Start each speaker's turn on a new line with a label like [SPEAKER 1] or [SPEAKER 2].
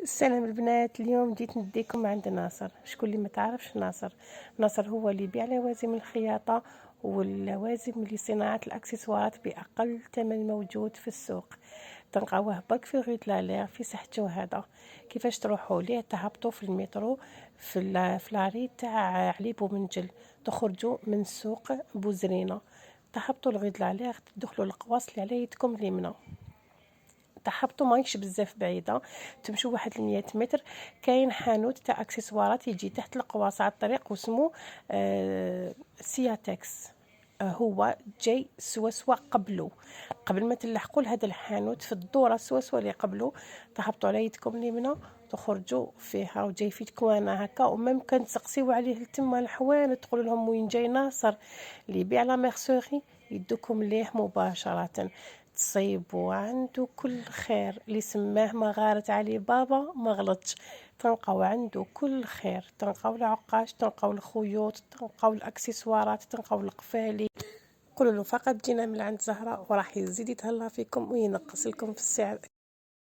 [SPEAKER 1] السلام البنات. اليوم جيت نديكم عند ناصر. شكون اللي ما تعرفش ناصر هو اللي يبيع لوازم الخياطه واللوازم لصناعه الاكسسوارات باقل ثمن موجود في السوق. تلقاوه برك في غيط لالير في سحتو. هذا كيفاش تروحوا ليه؟ تهبطوا في المترو في لاري تاع علي بومنجل، تخرجوا من السوق بوزرينه، تهبطوا لغيط لالير، تدخلوا القواص اللي على يدكم اليمنى، تهبطوا ماهيش بزاف بعيده، تمشوا واحد 100 متر كاين حانوت تاع اكسسوارات يجي تحت القواص على الطريق واسمو سياتكس. هو جاي سوسوة قبل ما تلحقوا لهذا الحانوت في الدوره سوسوة اللي قبله، تهبطوا على يدكم اليمنى تخرجوا فيها وجاي في كوانه هكا، وممكن تسقسيو عليه تما الحوان تقولوا لهم وين جاي ناصر اللي يبيع لا ميرسوري، يدوكم ليه مباشره. تصيبوا عنده كل خير، اللي سماه ما غارت عليه بابا ما غلطش. تلقاو عنده كل خير، تلقاو العقاش، تلقاو الخيوط، تلقاو الاكسسوارات، تلقاو القفالي. قولوا له فقط جينا من عند زهره وراح يزيد يتهلا فيكم وينقص لكم في السعر.